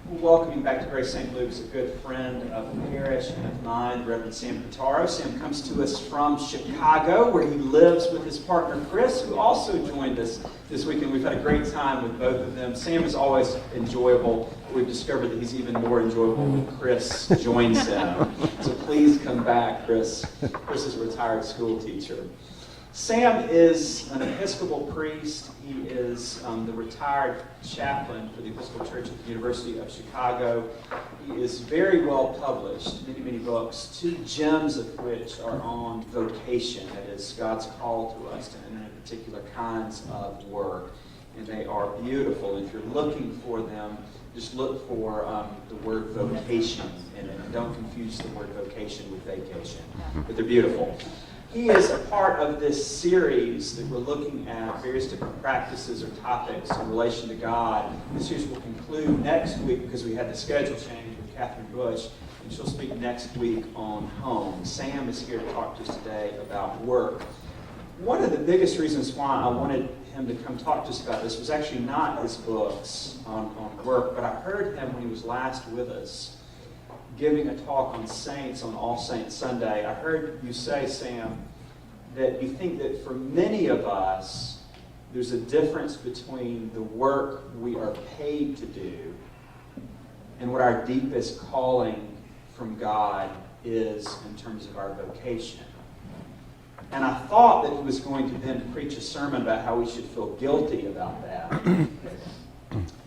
Welcoming back to Grace St. Luke's a good friend of the parish and of mine, Reverend Sam Portaro. Sam comes to us from Chicago, where he lives with his partner, Chris, who also joined us this weekend. We've had a great time with both of them. Sam is always enjoyable. We've discovered that he's even more enjoyable when Chris joins him. So please come back, Chris. Chris is a retired school teacher. Sam is an Episcopal priest. He is the retired chaplain for the Episcopal Church at the University of Chicago. He is very well published, many books, two gems of which are on vocation, that is, God's call to us to enter into particular kinds of work. And they are beautiful. If you're looking for them, just look for the word vocation in it. And don't confuse the word vocation with vacation. But they're beautiful. He is a part of this series that we're looking at various different practices or topics in relation to God. This series will conclude next week because we had the schedule change with Catherine Bush, and she'll speak next week on home. Sam is here to talk to us today about work. One of the biggest reasons why I wanted him to come talk to us about this was actually not his books on work, but I heard him when he was last with us giving a talk on saints on All Saints Sunday. I heard you say, Sam, that you think that for many of us, there's a difference between the work we are paid to do and what our deepest calling from God is in terms of our vocation. And I thought that he was going to then preach a sermon about how we should feel guilty about that.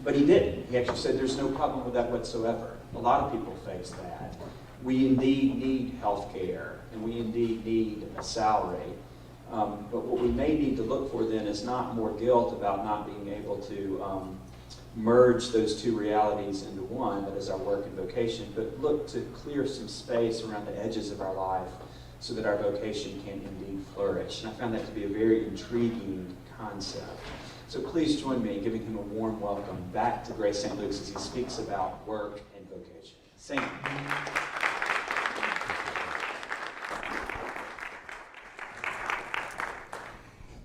But he didn't. He actually said there's no problem with that whatsoever. A lot of people face that. We indeed need health care, and we indeed need a salary. But what we may need to look for then is not more guilt about not being able to merge those two realities into one, that is our work and vocation, but look to clear some space around the edges of our life so that our vocation can indeed flourish. And I found that to be a very intriguing concept. So please join me in giving him a warm welcome back to Grace St. Luke's as he speaks about work and vocation. Sam.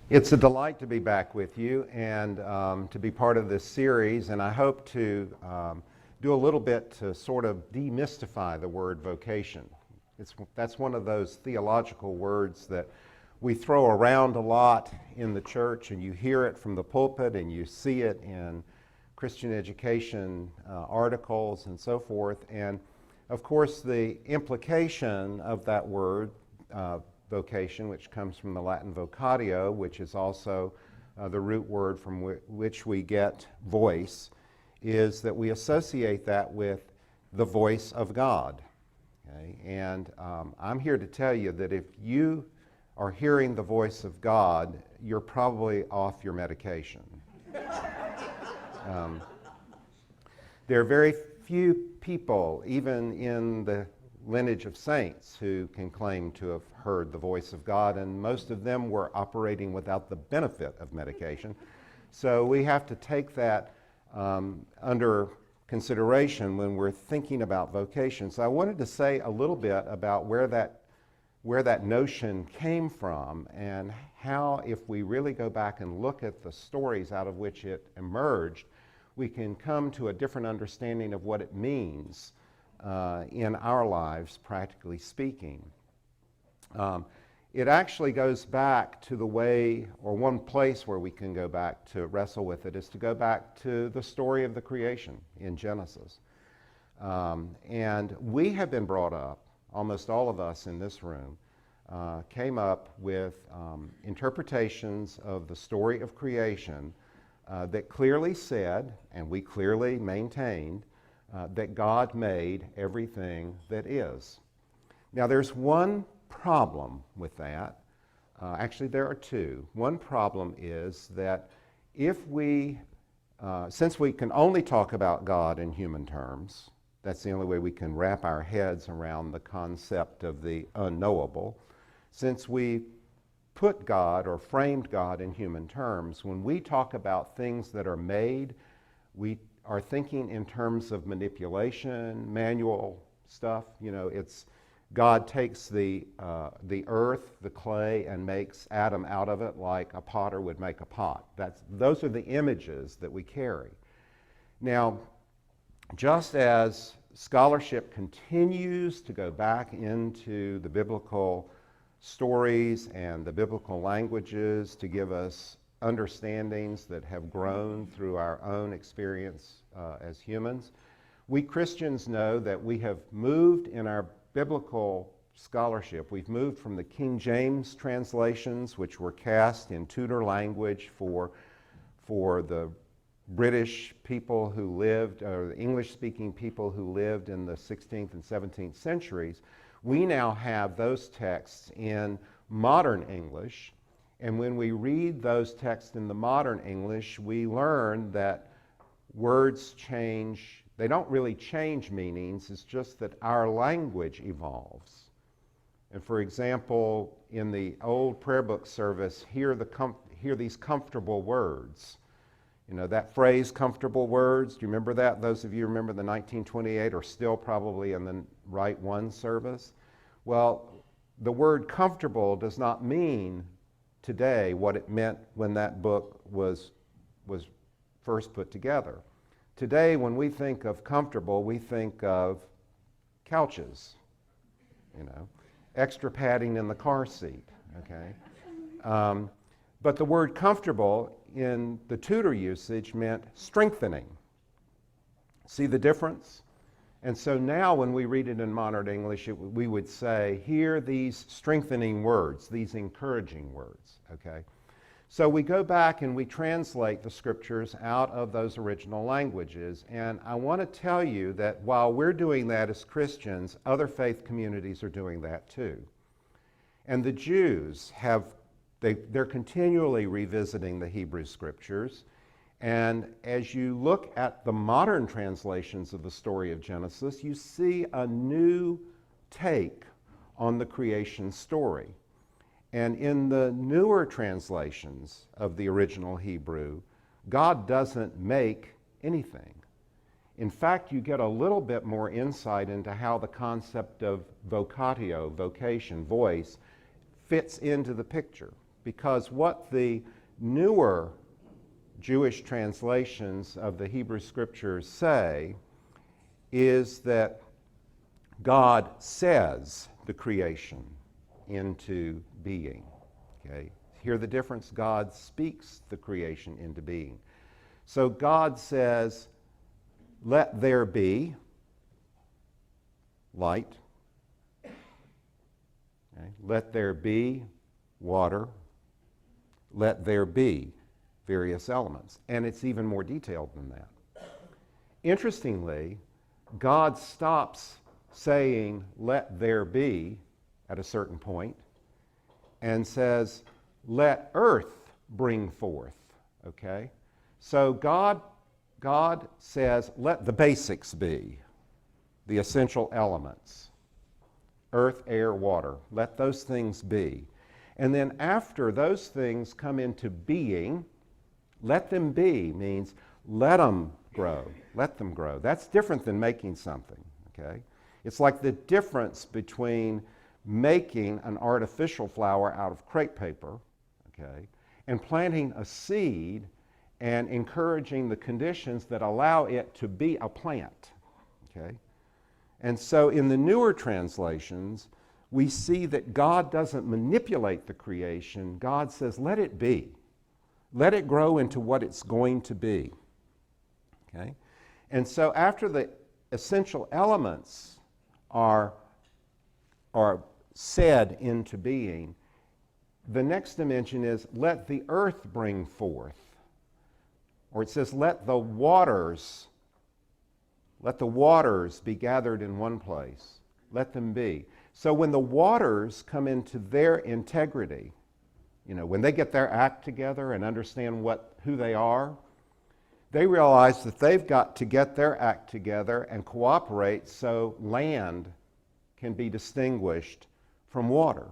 It's a delight to be back with you and to be part of this series, and I hope to do a little bit to sort of demystify the word vocation. That's one of those theological words that we throw around a lot in the church, and you hear it from the pulpit and you see it in Christian education articles and so forth. And of course, the implication of that word, vocation, which comes from the Latin vocatio, which is also the root word from which we get voice, is that we associate that with the voice of God. Okay? And I'm here to tell you that if you are hearing the voice of God, you're probably off your medication. There are very few people, even in the lineage of saints, who can claim to have heard the voice of God, and most of them were operating without the benefit of medication. So we have to take that under consideration when we're thinking about vocation. So I wanted to say a little bit about where that notion came from and how, if we really go back and look at the stories out of which it emerged, we can come to a different understanding of what it means in our lives, practically speaking. It actually goes back to the way, or one place where we can go back to wrestle with it is to go back to the story of the creation in Genesis. And we have been brought up, almost all of us in this room, came up with interpretations of the story of creation that clearly said, and we clearly maintained, that God made everything that is. Now there's one problem with that. Actually, there are two. One problem is that if we, since we can only talk about God in human terms, that's the only way we can wrap our heads around the concept of the unknowable. Since we put God or framed God in human terms, when we talk about things that are made, we are thinking in terms of manipulation, manual stuff. You know, it's God takes the earth, the clay, and makes Adam out of it like a potter would make a pot. Those are the images that we carry. Now, just as scholarship continues to go back into the biblical stories and the biblical languages to give us understandings that have grown through our own experience as humans, we Christians know that we have moved in our biblical scholarship. We've moved from the King James translations, which were cast in Tudor language for the British people who lived, or the English-speaking people who lived in the 16th and 17th centuries. We now have those texts in modern English, and when we read those texts in the modern English, we learn that words change. They don't really change meanings, it's just that our language evolves. And for example, in the old prayer book service, hear these comfortable words. You know, that phrase, comfortable words, do you remember that? Those of you remember the 1928 are still probably in the Rite One service. Well, the word comfortable does not mean today what it meant when that book was first put together. Today, when we think of comfortable, we think of couches, you know, extra padding in the car seat, okay? But the word comfortable in the Tudor usage meant strengthening. See the difference? And so now when we read it in modern English, we would say, hear these strengthening words, these encouraging words, okay? So we go back and we translate the scriptures out of those original languages. And I want to tell you that while we're doing that as Christians, other faith communities are doing that too. And the Jews they're continually revisiting the Hebrew scriptures. And as you look at the modern translations of the story of Genesis, you see a new take on the creation story. And in the newer translations of the original Hebrew, God doesn't make anything. In fact, you get a little bit more insight into how the concept of vocatio, vocation, voice, fits into the picture. Because what the newer Jewish translations of the Hebrew scriptures say is that God says the creation into being. Okay? Hear the difference? God speaks the creation into being. So God says, let there be light. Okay? Let there be water. Let there be various elements. And it's even more detailed than that. Interestingly, God stops saying, let there be, at a certain point, and says, let earth bring forth. Okay? So God says, let the basics be, the essential elements. Earth, air, water. Let those things be. And then after those things come into being, let them be means let them grow. Let them grow. That's different than making something, okay? It's like the difference between making an artificial flower out of crepe paper, okay, and planting a seed and encouraging the conditions that allow it to be a plant, okay? And so in the newer translations, we see that God doesn't manipulate the creation. God says, let it be. Let it grow into what it's going to be. Okay? And so after the essential elements are said into being, the next dimension is let the earth bring forth. Or it says let the waters be gathered in one place. Let them be. So when the waters come into their integrity, you know, when they get their act together and understand who they are, they realize that they've got to get their act together and cooperate so land can be distinguished from water.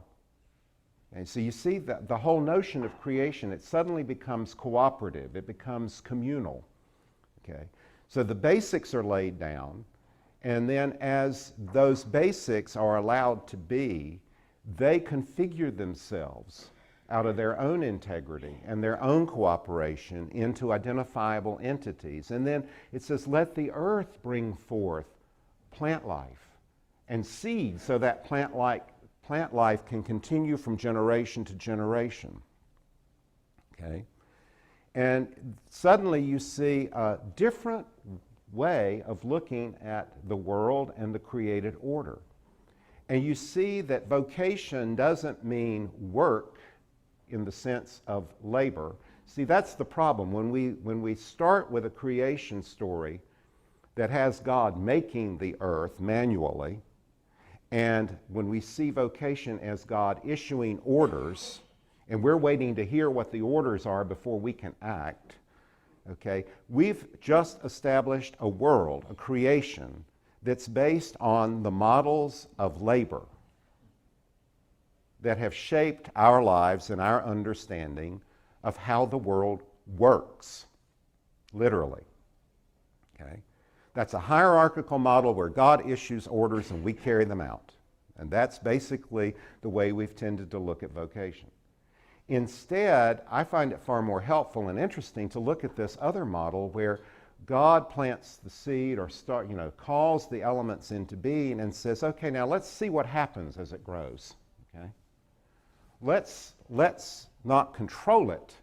And so you see that the whole notion of creation, it suddenly becomes cooperative. It becomes communal. Okay? So the basics are laid down. And then as those basics are allowed to be, they configure themselves out of their own integrity and their own cooperation into identifiable entities. And then it says, let the earth bring forth plant life and seed so that plant life can continue from generation to generation. Okay? And suddenly you see a different way of looking at the world and the created order. And you see that vocation doesn't mean work in the sense of labor. See, that's the problem. When we start with a creation story that has God making the earth manually, and when we see vocation as God issuing orders, and we're waiting to hear what the orders are before we can act, okay, we've just established a world, a creation, that's based on the models of labor that have shaped our lives and our understanding of how the world works, literally. Okay? That's a hierarchical model where God issues orders and we carry them out. And that's basically the way we've tended to look at vocation. Instead, I find it far more helpful and interesting to look at this other model where God plants the seed or calls the elements into being and says, okay, now let's see what happens as it grows. Okay? Let's not control it.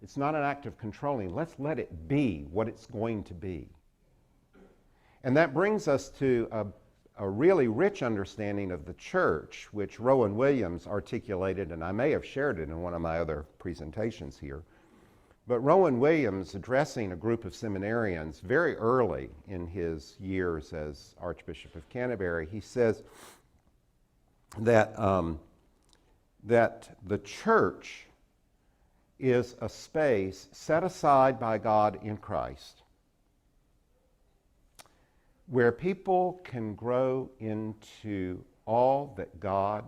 It's not an act of controlling. Let's let it be what it's going to be. And that brings us to a really rich understanding of the church, which Rowan Williams articulated, and I may have shared it in one of my other presentations here. But Rowan Williams, addressing a group of seminarians very early in his years as Archbishop of Canterbury, he says that the church is a space set aside by God in Christ where people can grow into all that God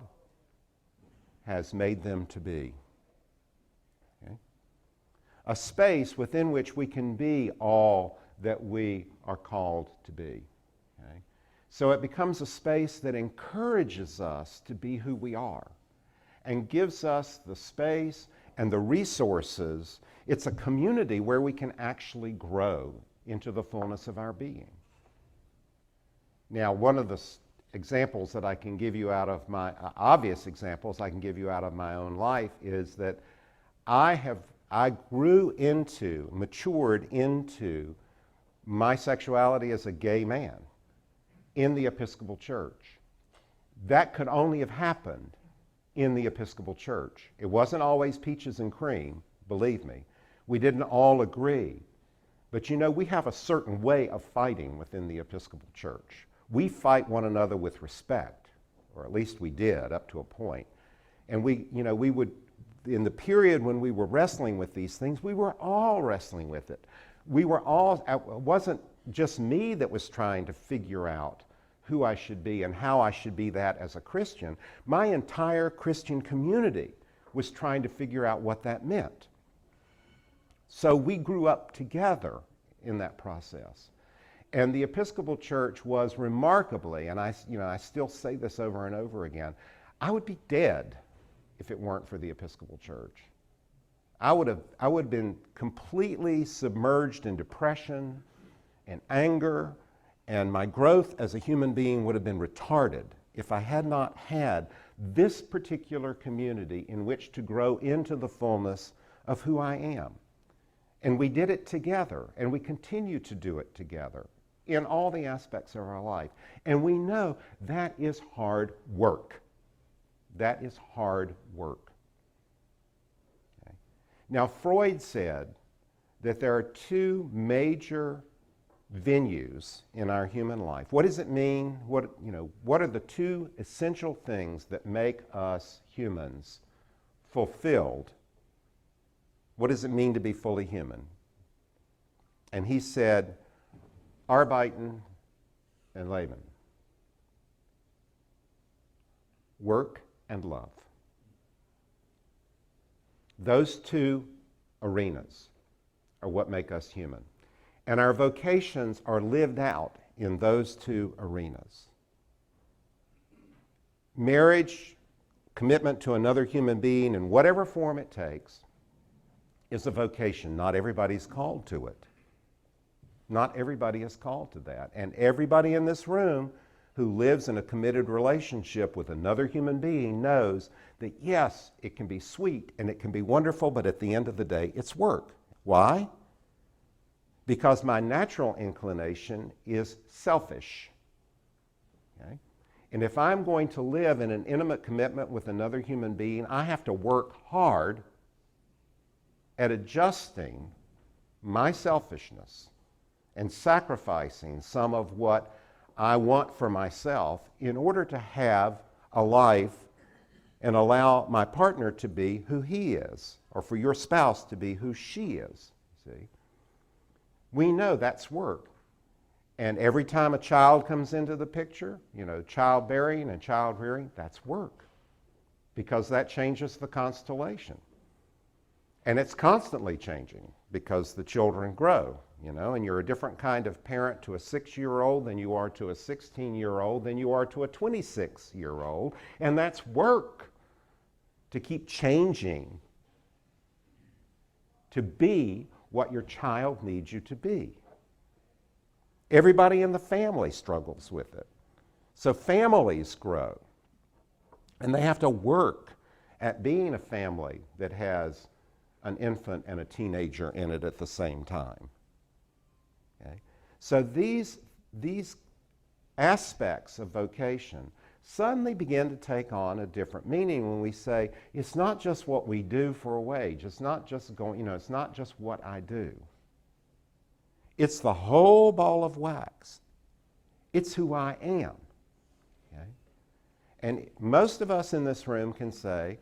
has made them to be. Okay? A space within which we can be all that we are called to be. Okay? So it becomes a space that encourages us to be who we are and gives us the space and the resources. It's a community where we can actually grow into the fullness of our being. Now, one of the examples that I can give you out of my, obvious examples I can give you out of my own life is that I matured into my sexuality as a gay man in the Episcopal Church. That could only have happened in the Episcopal Church. It wasn't always peaches and cream, believe me. We didn't all agree. But you know, we have a certain way of fighting within the Episcopal Church. We fight one another with respect, or at least we did up to a point. And we would, in the period when we were wrestling with these things, we were all wrestling with it. It wasn't just me that was trying to figure out who I should be and how I should be that as a Christian. My entire Christian community was trying to figure out what that meant. So we grew up together in that process. And the Episcopal Church was remarkably, and I still say this over and over again, I would be dead if it weren't for the Episcopal Church. I would have been completely submerged in depression and anger, and my growth as a human being would have been retarded if I had not had this particular community in which to grow into the fullness of who I am. And we did it together, and we continue to do it together in all the aspects of our life. And we know that is hard work. That is hard work. Okay. Now, Freud said that there are two major venues in our human life. What does it mean? What are the two essential things that make us humans fulfilled? What does it mean to be fully human? And he said, Arbeiten and Leben. Work and love. Those two arenas are what make us human. And our vocations are lived out in those two arenas. Marriage commitment to another human being in whatever form it takes is a vocation. Not everybody's called to it. Not everybody is called to that. And everybody in this room who lives in a committed relationship with another human being knows that yes, it can be sweet and it can be wonderful, but at the end of the day, it's work. Why? Because my natural inclination is selfish. Okay? And if I'm going to live in an intimate commitment with another human being, I have to work hard at adjusting my selfishness and sacrificing some of what I want for myself in order to have a life and allow my partner to be who he is, or for your spouse to be who she is. See? We know that's work. And every time a child comes into the picture, childbearing and child rearing, that's work. Because that changes the constellation. And it's constantly changing because the children grow, and you're a different kind of parent to a 6-year-old than you are to a 16-year-old than you are to a 26-year-old. And that's work to keep changing to be what your child needs you to be. Everybody in the family struggles with it. So families grow. And they have to work at being a family that has an infant and a teenager in it at the same time. Okay? So these aspects of vocation suddenly begin to take on a different meaning when we say it's not just what we do for a wage. It's not just going, it's not just what I do. It's the whole ball of wax. It's who I am. Okay? And most of us in this room can say,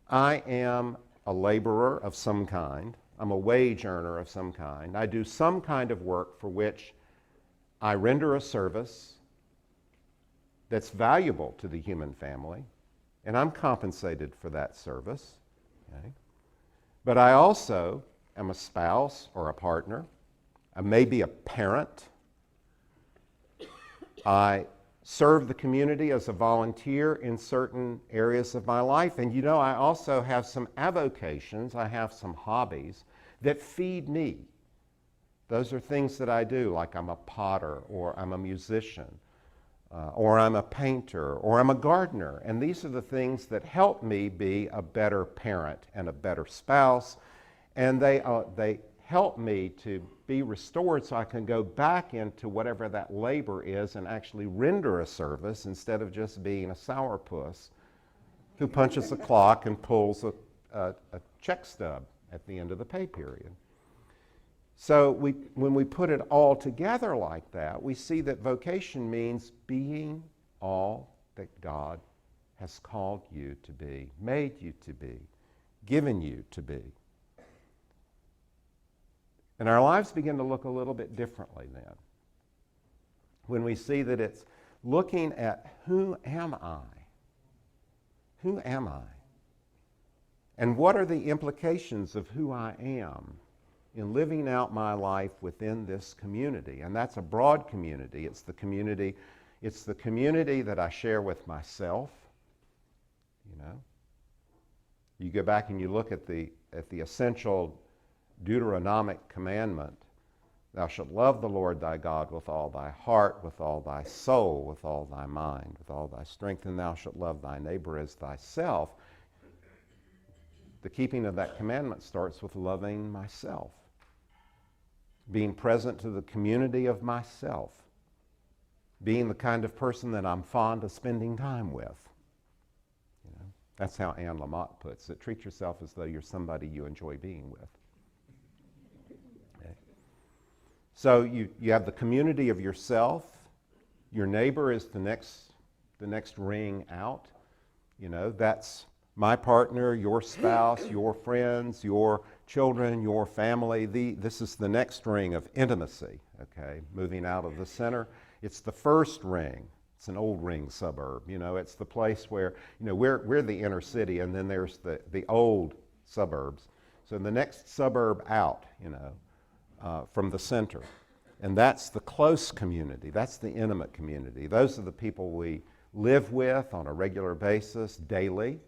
I am a laborer of some kind. I'm a wage earner of some kind. I do some kind of work for which I render a service that's valuable to the human family, and I'm compensated for that service. Okay? But I also am a spouse or a partner. I may be a parent. I serve the community as a volunteer in certain areas of my life. And I also have some avocations, I have some hobbies that feed me. Those are things that I do, like I'm a potter, or I'm a musician, or I'm a painter, or I'm a gardener. And these are the things that help me be a better parent and a better spouse. And they help me to be restored so I can go back into whatever that labor is and actually render a service instead of just being a sourpuss who punches a clock and pulls a check stub at the end of the pay period. So when we put it all together like that, we see that vocation means being all that God has called you to be, made you to be, given you to be. And our lives begin to look a little bit differently then. When we see that it's looking at who am I? Who am I? And what are the implications of who I am in living out my life within this community? And that's a broad community. It's the community that I share with myself. You go back and you look at the essential Deuteronomic commandment, thou shalt love the Lord thy God with all thy heart, with all thy soul, with all thy mind, with all thy strength, and thou shalt love thy neighbor as thyself. The keeping of that commandment starts with loving myself, being present to the community of myself, being the kind of person that I'm fond of spending time with. That's how Anne Lamott puts it. Treat yourself as though you're somebody you enjoy being with. So you have the community of yourself. Your neighbor is the next ring out. That's my partner, your spouse, your friends, your children, your family. This is the next ring of intimacy, okay, moving out of the center. It's the first ring. It's an old ring suburb. It's the place where, we're the inner city, and then there's the old suburbs. So the next suburb out, from the center. And that's the close community. That's the intimate community. Those are the people we live with on a regular basis, daily,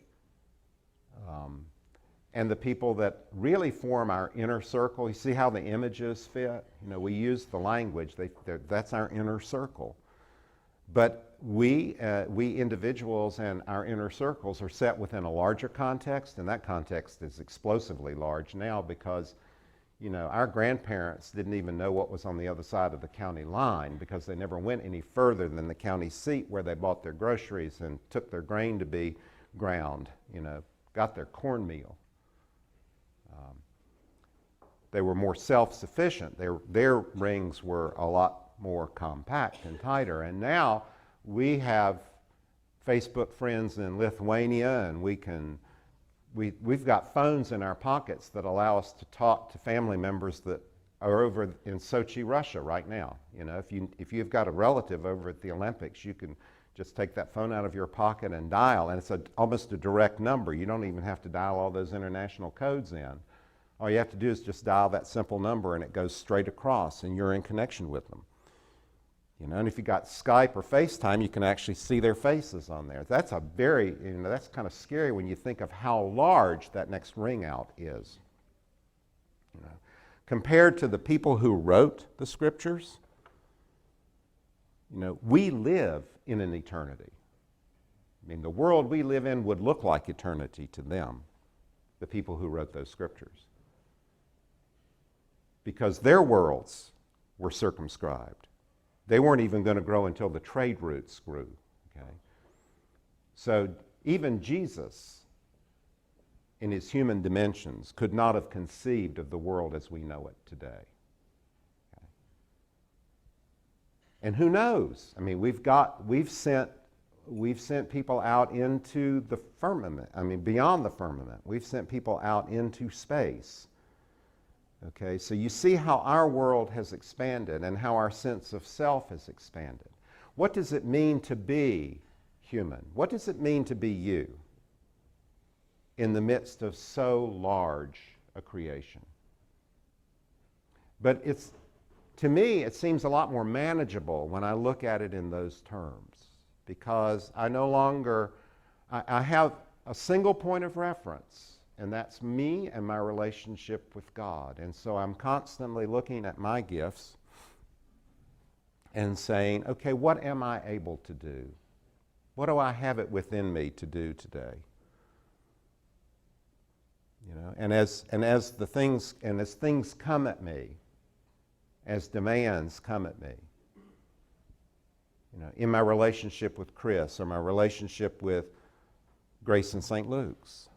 and the people that really form our inner circle. You see how the images fit? You know, we use the language, that's our inner circle. But we individuals and our inner circles are set within a larger context, and that context is explosively large now because, you know, our grandparents didn't even know what was on the other side of the county line because they never went any further than the county seat where they bought their groceries and took their grain to be ground, you know, got their cornmeal. They were more self-sufficient. Their rings were a lot more compact and tighter. And now we have Facebook friends in Lithuania, and we've got phones in our pockets that allow us to talk to family members that are over in Sochi, Russia right now. You know, if you've got a relative over at the Olympics, you can just take that phone out of your pocket and dial, and it's almost a direct number. You don't even have to dial all those international codes in. All you have to do is just dial that simple number, and it goes straight across, and you're in connection with them. You know, and if you got Skype or FaceTime, you can actually see their faces on there. That's a very, you know, that's kind of scary when you think of how large that next ring out is. You know, compared to the people who wrote the scriptures, you know, we live in an eternity. I mean, the world we live in would look like eternity to them, the people who wrote those scriptures, because their worlds were circumscribed. They weren't even going to grow until the trade routes grew. Okay? So even Jesus, in his human dimensions, could not have conceived of the world as we know it today. Okay? And who knows? I mean, we've sent people out into the firmament. I mean, beyond the firmament. We've sent people out into space. Okay, so you see how our world has expanded and how our sense of self has expanded. What does it mean to be human? What does it mean to be you in the midst of so large a creation? But to me, it seems a lot more manageable when I look at it in those terms, because I have a single point of reference, and that's me and my relationship with God. And so I'm constantly looking at my gifts and saying, okay, what am I able to do? What do I have it within me to do today? You know, and as things come at me, as demands come at me, you know, in my relationship with Chris or my relationship with Grace in St. Luke's,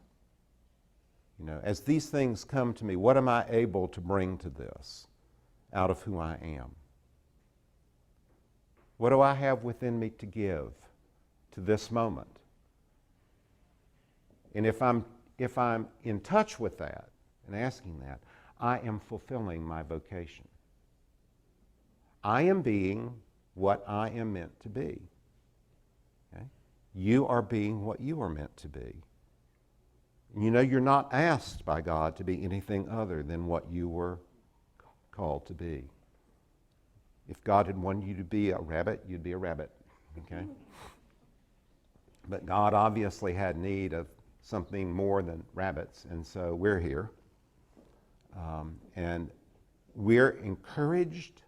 you know, as these things come to me, what am I able to bring to this out of who I am? What do I have within me to give to this moment? And if I'm in touch with that and asking that, I am fulfilling my vocation. I am being what I am meant to be. Okay? You are being what you are meant to be. You know, you're not asked by God to be anything other than what you were called to be. If God had wanted you to be a rabbit, you'd be a rabbit, okay? But God obviously had need of something more than rabbits, and so we're here. And we're encouraged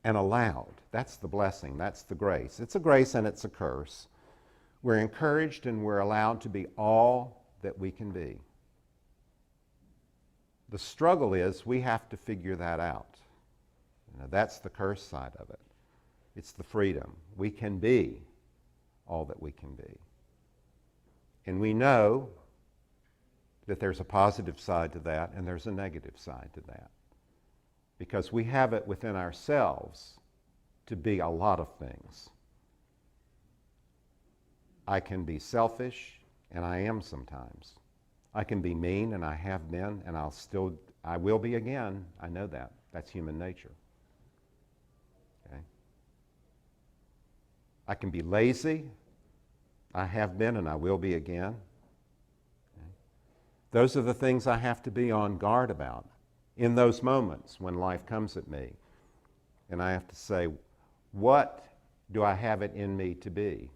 and allowed. That's the blessing, that's the grace. It's a grace and it's a curse. We're encouraged and we're allowed to be all that we can be. The struggle is we have to figure that out. You know, that's the curse side of it. It's the freedom. We can be all that we can be. And we know that there's a positive side to that and there's a negative side to that. Because we have it within ourselves to be a lot of things. I can be selfish, and I am sometimes. I can be mean, and I have been, and I will be again. I know that. That's human nature. Okay? I can be lazy. I have been, and I will be again. Okay? Those are the things I have to be on guard about in those moments when life comes at me. And I have to say, what do I have it in me to be?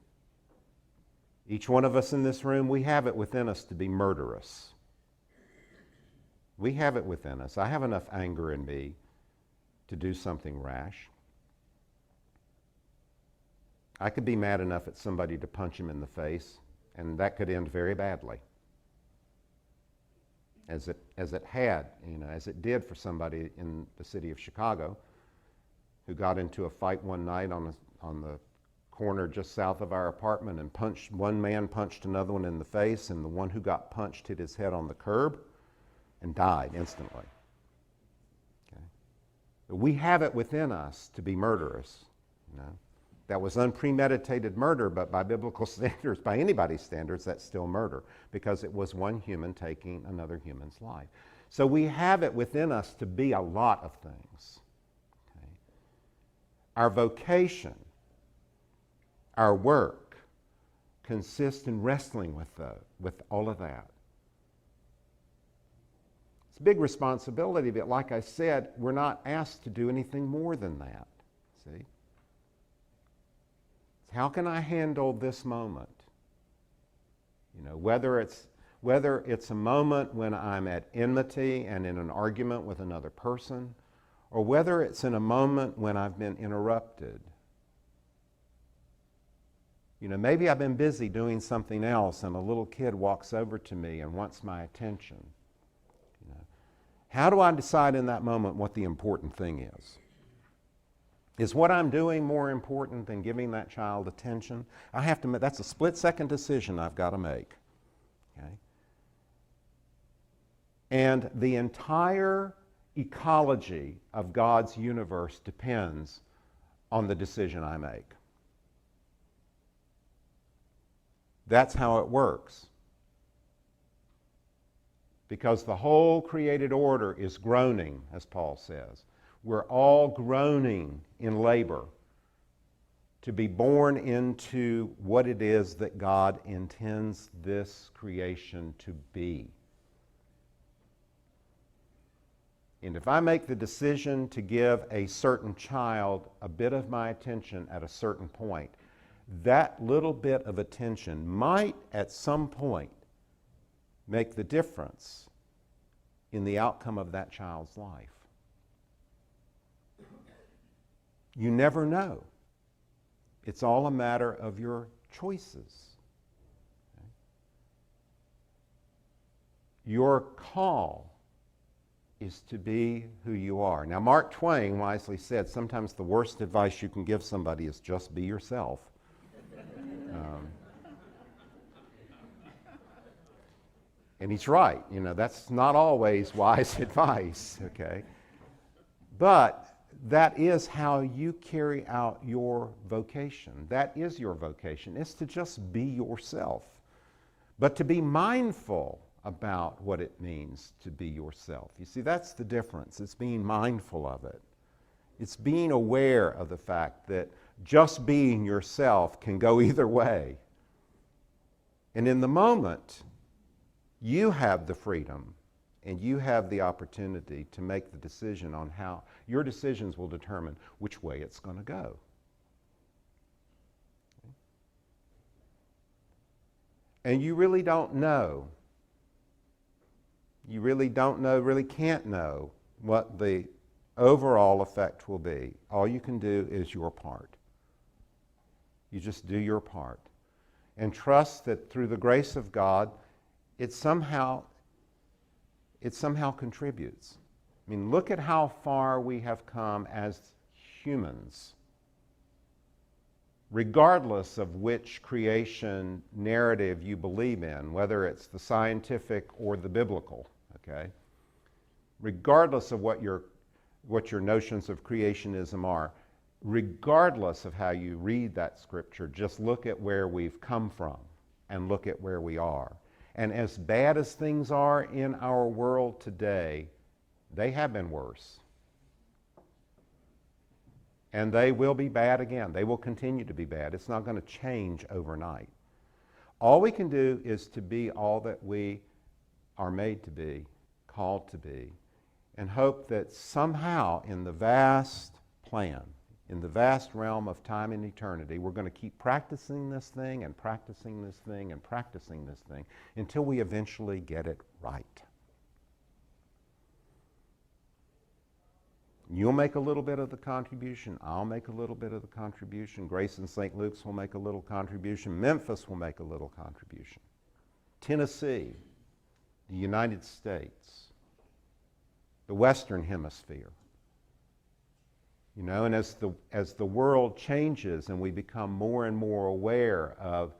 Each one of us in this room, we have it within us to be murderous. We have it within us. I have enough anger in me to do something rash. I could be mad enough at somebody to punch him in the face, and that could end very badly. As it had, as it did for somebody in the city of Chicago who got into a fight one night on the corner just south of our apartment and one man punched another one in the face, and the one who got punched hit his head on the curb and died instantly. Okay? But we have it within us to be murderous. That was unpremeditated murder, but by biblical standards, by anybody's standards, that's still murder because it was one human taking another human's life. So we have it within us to be a lot of things. Okay? Our vocation, our work, consists in wrestling with all of that. It's a big responsibility, but like I said, we're not asked to do anything more than that. See? How can I handle this moment? Whether it's a moment when I'm at enmity and in an argument with another person, or whether it's in a moment when I've been interrupted. Maybe I've been busy doing something else and a little kid walks over to me and wants my attention. How do I decide in that moment what the important thing is? Is what I'm doing more important than giving that child attention? That's a split-second decision I've got to make. Okay? And the entire ecology of God's universe depends on the decision I make. That's how it works. Because the whole created order is groaning, as Paul says. We're all groaning in labor to be born into what it is that God intends this creation to be. And if I make the decision to give a certain child a bit of my attention at a certain point, that little bit of attention might at some point make the difference in the outcome of that child's life. You never know. It's all a matter of your choices. Okay? Your call is to be who you are. Now, Mark Twain wisely said, sometimes the worst advice you can give somebody is just be yourself. And he's right. That's not always wise advice, okay? But that is how you carry out your vocation. That is your vocation. It's to just be yourself. But to be mindful about what it means to be yourself. You see, that's the difference. It's being mindful of it. It's being aware of the fact that just being yourself can go either way. And in the moment, you have the freedom and you have the opportunity to make the decision on how your decisions will determine which way it's going to go. And you really don't know. You really don't know, really can't know what the overall effect will be. All you can do is your part. You just do your part. And trust that through the grace of God, it somehow contributes. I mean, look at how far we have come as humans, regardless of which creation narrative you believe in, whether it's the scientific or the biblical, okay? Regardless of what your notions of creationism are, regardless of how you read that scripture, just look at where we've come from and look at where we are. And as bad as things are in our world today, they have been worse. And they will be bad again. They will continue to be bad. It's not going to change overnight. All we can do is to be all that we are made to be, called to be, and hope that somehow in the vast plan, in the vast realm of time and eternity, we're going to keep practicing this thing and practicing this thing and practicing this thing until we eventually get it right. You'll make a little bit of the contribution. I'll make a little bit of the contribution. Grace and St. Luke's will make a little contribution. Memphis will make a little contribution. Tennessee, the United States, the Western Hemisphere. You know, and as the world changes and we become more and more aware of,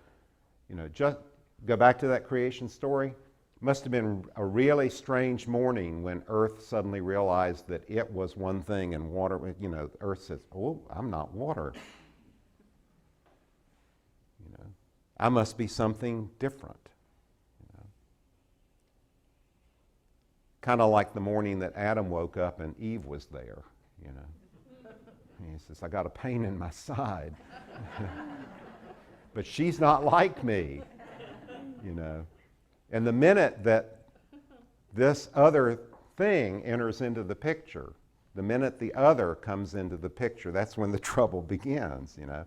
you know, just go back to that creation story. Must have been a really strange morning when Earth suddenly realized that it was one thing and water, you know, Earth says, oh, I'm not water. You know, I must be something different. You know. Kind of like the morning that Adam woke up and Eve was there, you know. And he says, I got a pain in my side. But she's not like me, you know. And the minute that this other thing enters into the picture, the minute the other comes into the picture, that's when the trouble begins, you know.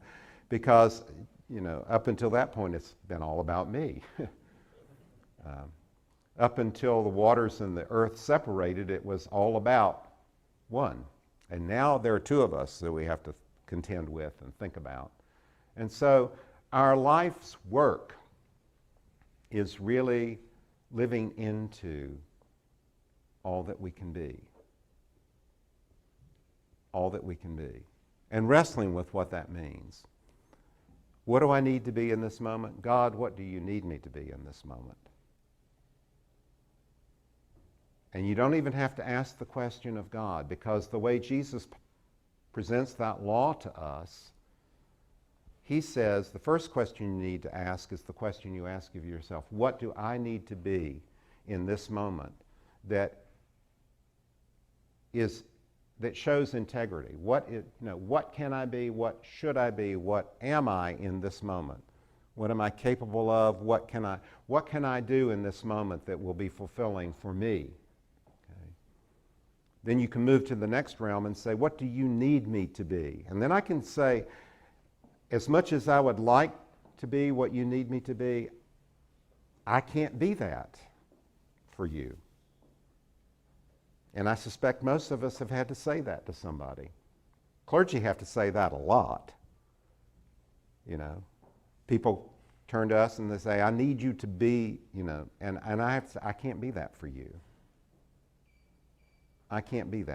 Because, you know, up until that point, it's been all about me. Up until the waters and the earth separated, it was all about one. And now there are two of us that we have to contend with and think about. And so our life's work is really living into all that we can be. All that we can be. And wrestling with what that means. What do I need to be in this moment? God, what do you need me to be in this moment? And you don't even have to ask the question of God, because the way Jesus presents that law to us, he says the first question you need to ask is the question you ask of yourself. What do I need to be in this moment that shows integrity? What can I be? What should I be? What am I in this moment? What am I capable of? What can I do in this moment that will be fulfilling for me? Okay. Then you can move to the next realm and say, what do you need me to be? And then I can say, as much as I would like to be what you need me to be, I can't be that for you. And I suspect most of us have had to say that to somebody. Clergy have to say that a lot. You know, people turn to us and they say, I need you to be, you know, and I have to say, I can't be that for you. I can't be that.